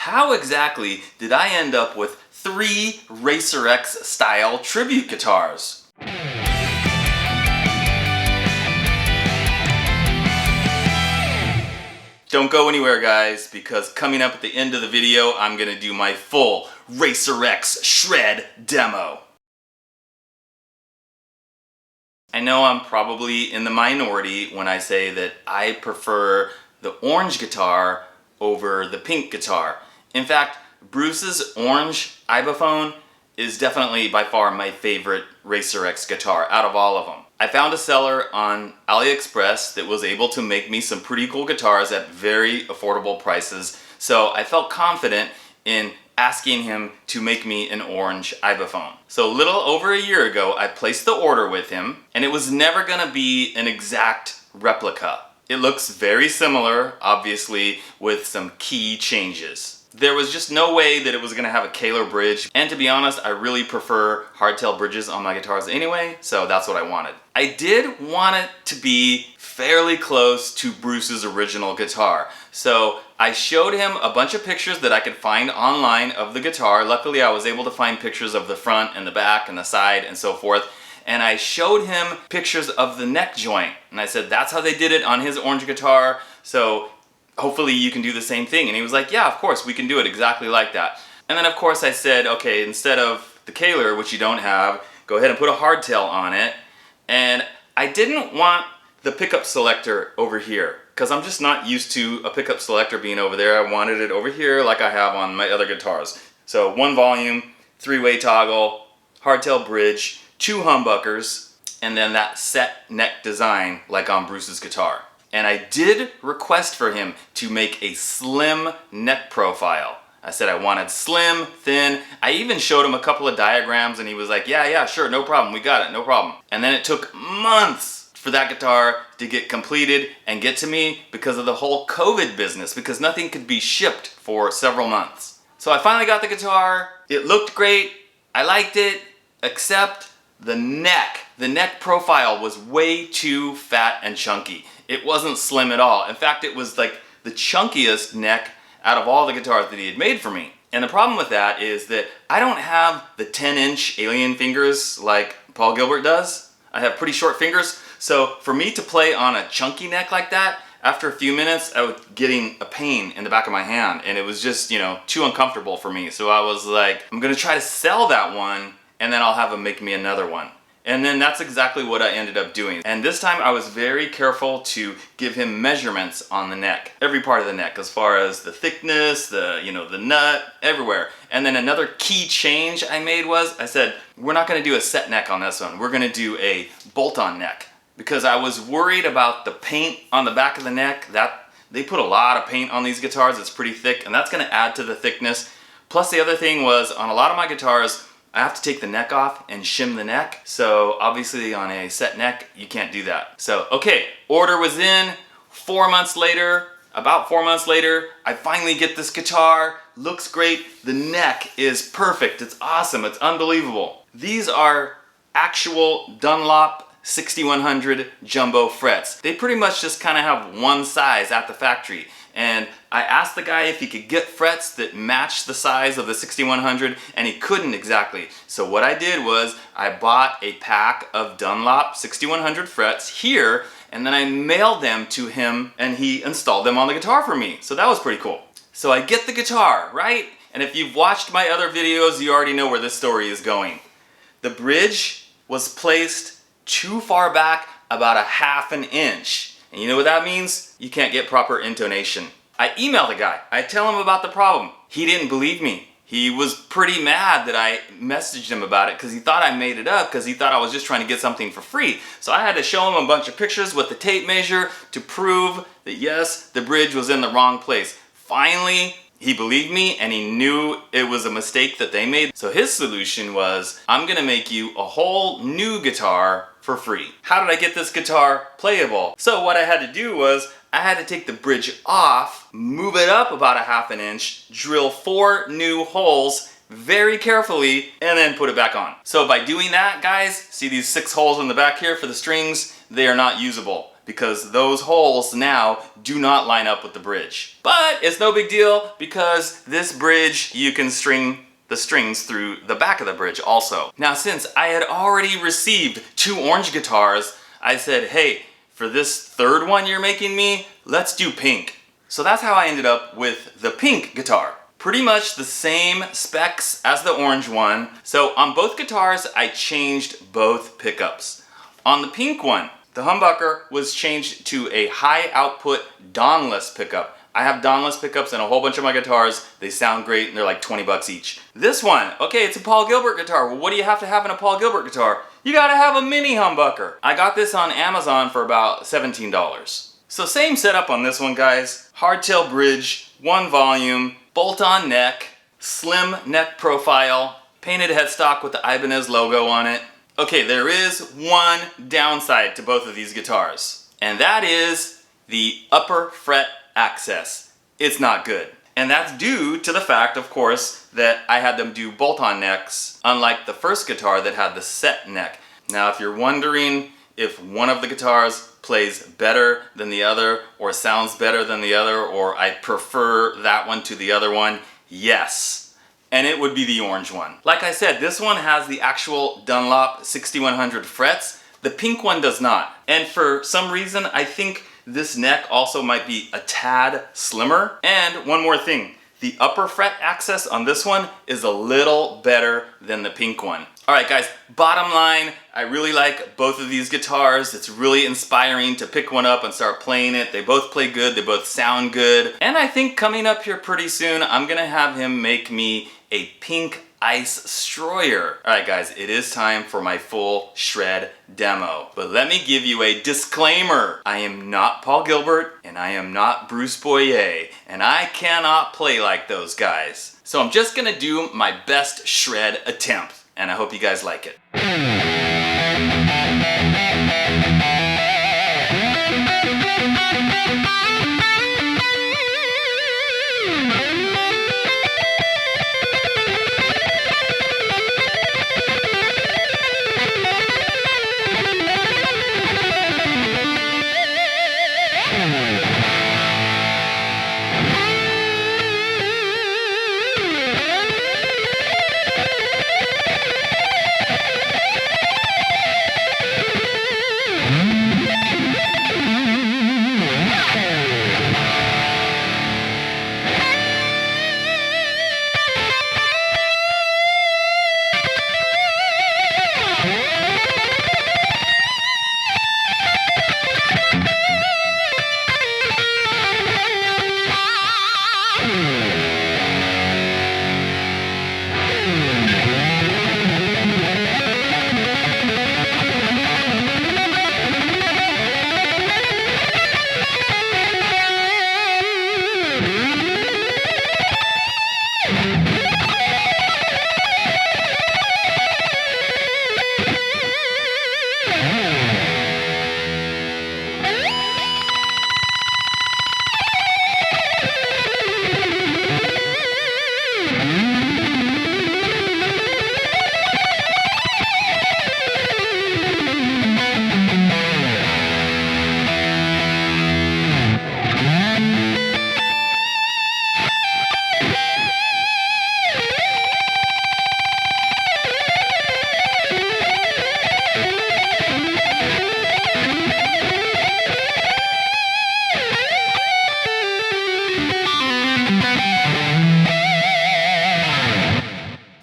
How exactly did I end up with 3 Racer X style tribute guitars? Don't go anywhere, guys, because coming up at the end of the video, I'm gonna do my full Racer X shred demo. I know I'm probably in the minority when I say that I prefer the orange guitar over the pink guitar. In fact, Bruce's orange ibophone is definitely by far my favorite Racer X guitar out of all of them. I found a seller on AliExpress that was able to make me some pretty cool guitars at very affordable prices, so I felt confident in asking him to make me an orange ibophone. So a little over a year ago, I placed the order with him, and it was never gonna be an exact replica. It looks very similar, obviously, with some key changes. There was just no way that it was gonna have a Kaler bridge, and to be honest, I really prefer hardtail bridges on my guitars anyway, so that's what I wanted. I did want it to be fairly close to Bruce's original guitar, so I showed him a bunch of pictures that I could find online of the guitar. Luckily, I was able to find pictures of the front and the back and the side and so forth, and I showed him pictures of the neck joint, and I said that's how they did it on his orange guitar, so hopefully you can do the same thing. And he was like, yeah, of course, we can do it exactly like that. And then of course I said, okay, instead of the Kaler, which you don't have, go ahead and put a hardtail on it. And I didn't want the pickup selector over here, because I'm just not used to a pickup selector being over there. I wanted it over here like I have on my other guitars. So 1 volume, 3-way toggle, hardtail bridge, 2 humbuckers, and then that set neck design like on Bruce's guitar. And I did request for him to make a slim neck profile. I said I wanted slim, thin. I even showed him a couple of diagrams and he was like, yeah, sure, no problem, we got it, no problem. And then it took months for that guitar to get completed and get to me because of the whole COVID business, because nothing could be shipped for several months. So I finally got the guitar. It looked great, I liked it, except the neck. The neck profile was way too fat and chunky. It wasn't slim at all. In fact, it was like the chunkiest neck out of all the guitars that he had made for me. And the problem with that is that I don't have the 10-inch alien fingers like Paul Gilbert does. I have pretty short fingers, so for me to play on a chunky neck like that, after a few minutes, I was getting a pain in the back of my hand, and it was just, too uncomfortable for me. So I was like, I'm gonna try to sell that one, and then I'll have him make me another one. And then that's exactly what I ended up doing. And this time I was very careful to give him measurements on the neck. Every part of the neck, as far as the thickness, the nut, everywhere. And then another key change I made was, I said, we're not gonna do a set neck on this one. We're gonna do a bolt-on neck. Because I was worried about the paint on the back of the neck. They put a lot of paint on these guitars. It's pretty thick, and that's gonna add to the thickness. Plus the other thing was, on a lot of my guitars, I have to take the neck off and shim the neck. So obviously on a set neck, you can't do that. So, okay, order was in. 4 months later, about 4 months later, I finally get this guitar. Looks great. The neck is perfect. It's awesome. It's unbelievable. These are actual Dunlop 6100 jumbo frets. They pretty much just kind of have one size at the factory. And I asked the guy if he could get frets that matched the size of the 6100, and he couldn't exactly. So what I did was I bought a pack of Dunlop 6100 frets here, and then I mailed them to him, and he installed them on the guitar for me. So that was pretty cool. So I get the guitar, right? And if you've watched my other videos, you already know where this story is going. The bridge was placed too far back, about a ½ an inch. And you know what that means? You can't get proper intonation. I emailed the guy. I tell him about the problem. He didn't believe me. He was pretty mad that I messaged him about it because he thought I made it up, because he thought I was just trying to get something for free. So I had to show him a bunch of pictures with the tape measure to prove that yes, the bridge was in the wrong place. Finally, he believed me, and he knew it was a mistake that they made. So his solution was, I'm gonna make you a whole new guitar for free. How did I get this guitar playable? So what I had to do was, I had to take the bridge off, move it up about a ½ an inch, drill 4 new holes very carefully, and then put it back on. So by doing that, guys, see these 6 holes in the back here for the strings? They are not usable. because those holes now do not line up with the bridge. But it's no big deal because this bridge, you can string the strings through the back of the bridge also. Now, since I had already received 2 orange guitars, I said, hey, for this third one you're making me, let's do pink. So that's how I ended up with the pink guitar. Pretty much the same specs as the orange one. So on both guitars, I changed both pickups. On the pink one, the humbucker was changed to a high output Dawnless pickup. I have Dawnless pickups in a whole bunch of my guitars. They sound great and they're like 20 bucks each. This one, okay, it's a Paul Gilbert guitar. Well, what do you have to have in a Paul Gilbert guitar? You gotta have a mini humbucker. I got this on Amazon for about $17. So same setup on this one, guys. Hardtail bridge, 1 volume, bolt-on neck, slim neck profile, painted headstock with the Ibanez logo on it. Okay, there is one downside to both of these guitars, and that is the upper fret access. It's not good. And that's due to the fact, of course, that I had them do bolt-on necks, unlike the first guitar that had the set neck. Now, if you're wondering if one of the guitars plays better than the other, or sounds better than the other, or I prefer that one to the other one, yes. And it would be the orange one. Like I said, this one has the actual Dunlop 6100 frets. The pink one does not. And for some reason, I think this neck also might be a tad slimmer. And one more thing, the upper fret access on this one is a little better than the pink one. All right, guys, bottom line, I really like both of these guitars. It's really inspiring to pick one up and start playing it. They both play good, they both sound good. And I think coming up here pretty soon, I'm gonna have him make me a pink Ice Stroyer. All right, guys, it is time for my full shred demo. But let me give you a disclaimer. I am not Paul Gilbert, and I am not Bruce Boyer, and I cannot play like those guys. So I'm just gonna do my best shred attempt, and I hope you guys like it.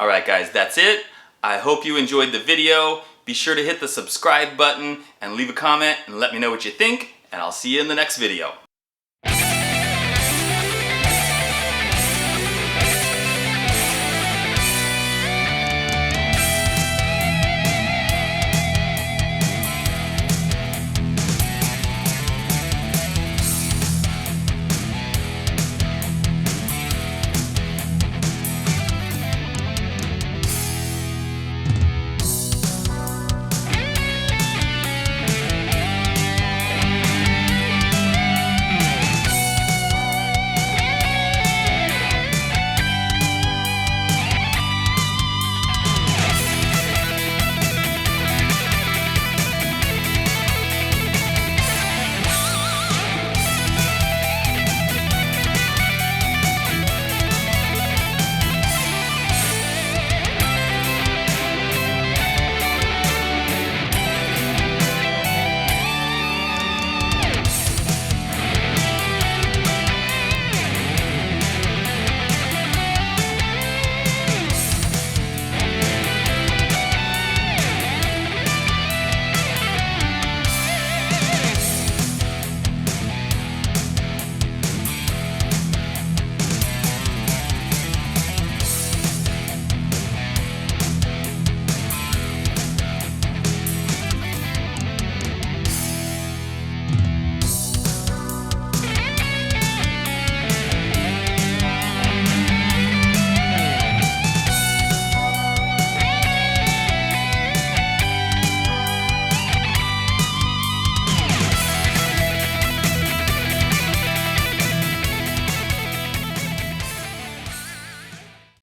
Alright guys, that's it. I hope you enjoyed the video. Be sure to hit the subscribe button and leave a comment and let me know what you think, and I'll see you in the next video.